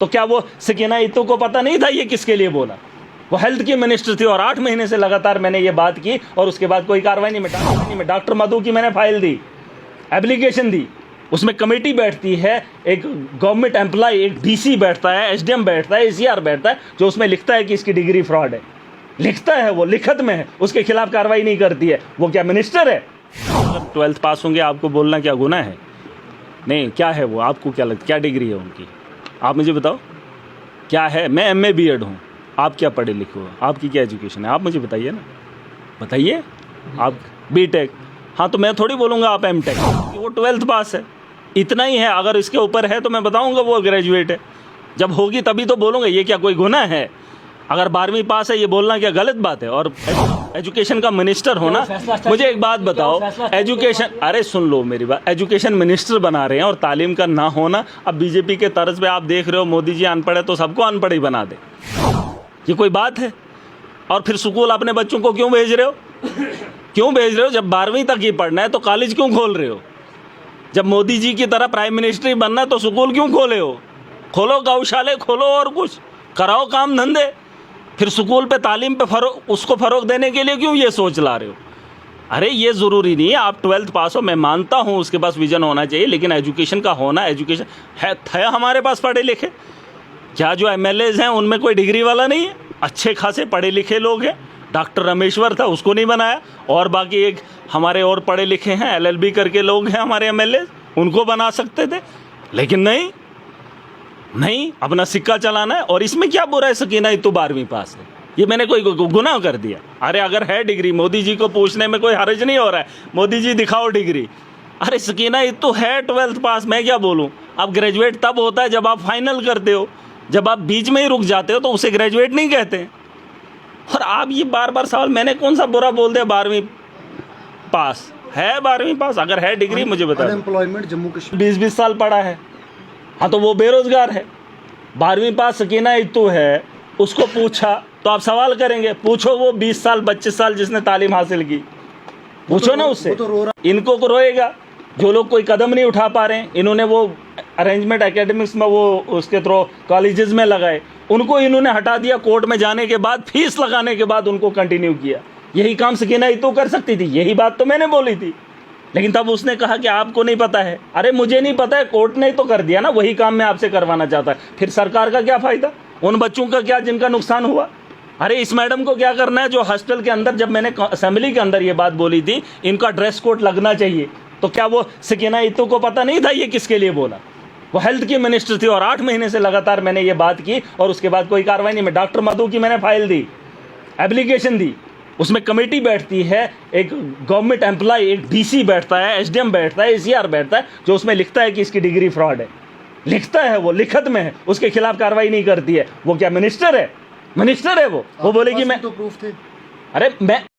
तो क्या वो सकीना इत्तू को पता नहीं था ये किसके लिए बोला? वो हेल्थ की मिनिस्टर थी और 8 महीने से लगातार मैंने ये बात की और उसके बाद कोई कार्रवाई नहीं। मैं डॉक्टर मधु की मैंने फाइल दी, एप्लीकेशन दी, उसमें कमेटी बैठती है, एक गवर्नमेंट एम्प्लॉय, एक डीसी बैठता है, एसडीएम बैठता है, एसीआर बैठता है, जो उसमें लिखता है कि इसकी डिग्री फ्रॉड है, लिखता है, वो लिखत में है, उसके खिलाफ कार्रवाई नहीं करती है। वो क्या मिनिस्टर है? अगर 12th पास होंगे आपको बोलना क्या गुनाह है? नहीं, क्या है वो, आपको क्या लगता, क्या डिग्री है उनकी? आप मुझे बताओ क्या है। मैं MA B.Ed हूँ, आप क्या पढ़े लिखे हो, आपकी क्या एजुकेशन है, आप मुझे बताइए ना, बताइए। आप B.Tech, हाँ, तो मैं थोड़ी बोलूँगा आप M.Tech, वो 12th पास है, इतना ही है। अगर इसके ऊपर है तो मैं बताऊँगा वो ग्रेजुएट है, जब होगी तभी तो बोलूँगा। ये क्या कोई गुनाह है? अगर 12वीं पास है ये बोलना क्या गलत बात है? और एजुकेशन का मिनिस्टर होना, मुझे एक बात बताओ, एजुकेशन, अरे सुन लो मेरी बात, एजुकेशन मिनिस्टर बना रहे हैं और तालीम का ना होना। अब बीजेपी के तर्ज पे आप देख रहे हो मोदी जी अनपढ़ है तो सबको अनपढ़ ही बना दे, ये कोई बात है? और फिर स्कूल अपने बच्चों को क्यों भेज रहे हो? क्यों भेज रहे हो? जब 12वीं तक ही पढ़ना है तो कॉलेज क्यों खोल रहे हो? जब मोदी जी की तरह प्राइम मिनिस्टर ही बनना है तो स्कूल क्यों खोले हो? खोलो गौशाले, खोलो और कुछ कराओ काम धंधे। फिर स्कूल पे तालीम पे उसको फ़रोग देने के लिए क्यों ये सोच ला रहे हो? अरे ये ज़रूरी नहीं है आप 12th पास हो, मैं मानता हूँ उसके पास विजन होना चाहिए, लेकिन एजुकेशन का होना, एजुकेशन है हमारे पास पढ़े लिखे। क्या जो MLAs हैं उनमें कोई डिग्री वाला नहीं है? अच्छे खासे पढ़े लिखे लोग हैं। डॉक्टर रामेश्वर था, उसको नहीं बनाया, और बाकी एक हमारे और पढ़े लिखे हैं, LLB करके लोग हैं हमारे MLAs, उनको बना सकते थे, लेकिन नहीं, अपना सिक्का चलाना है। और इसमें क्या बुरा है? सकीना इत्तू 12वीं पास है, ये मैंने कोई गुनाह कर दिया? अरे अगर है डिग्री, मोदी जी को पूछने में कोई हर्ज नहीं हो रहा है, मोदी जी दिखाओ डिग्री। अरे सकीना इत्तू है 12th पास, मैं क्या बोलूँ? अब ग्रेजुएट तब होता है जब आप फाइनल करते हो, जब आप बीच में ही रुक जाते हो तो उसे ग्रेजुएट नहीं कहते। और आप ये बार सवाल, मैंने कौन सा बुरा बोल दिया? 12वीं पास है, 12वीं पास अगर है डिग्री मुझे बताओ। अनएम्प्लॉयमेंट जम्मू कश्मीर 20 साल पढ़ा है, हाँ, तो वो बेरोजगार है। 12वीं पास सकीना इत्तू है, उसको पूछा तो आप सवाल करेंगे, पूछो वो 20 साल 25 साल जिसने तालीम हासिल की, पूछो ना उससे। इनको को रोएगा जो लोग कोई कदम नहीं उठा पा रहे हैं। इन्होंने वो अरेंजमेंट एकेडमिक्स में वो उसके थ्रू कॉलेजेस में लगाए, उनको इन्होंने हटा दिया। कोर्ट में जाने के बाद, फीस लगाने के बाद उनको कंटिन्यू किया। यही काम सकीना इत्तू कर सकती थी, यही बात तो मैंने बोली थी, लेकिन तब उसने कहा कि आपको नहीं पता है। अरे मुझे नहीं पता है, कोर्ट ने तो कर दिया ना, वही काम मैं आपसे करवाना चाहता है। फिर सरकार का क्या फ़ायदा, उन बच्चों का क्या जिनका नुकसान हुआ? अरे इस मैडम को क्या करना है जो हॉस्टल के अंदर, जब मैंने असेंबली के अंदर ये बात बोली थी इनका ड्रेस कोड लगना चाहिए, तो क्या वो सकीना इत्तू को पता नहीं था ये किसके लिए बोला? वो हेल्थ की मिनिस्टर थी और 8 महीने से लगातार मैंने ये बात की और उसके बाद कोई कार्रवाई नहीं। मैं डॉक्टर मधु की मैंने फाइल दी, एप्लीकेशन दी, उसमें कमेटी बैठती है, एक गवर्नमेंट एम्प्लॉय, एक डीसी बैठता है, एसडीएम बैठता है, एसीआर बैठता है, जो उसमें लिखता है कि इसकी डिग्री फ्रॉड है, लिखता है, वो लिखत में है, उसके खिलाफ कार्रवाई नहीं करती है। वो क्या मिनिस्टर है? मिनिस्टर है वो बोलेगी मैं तो प्रूफ थे। अरे मैं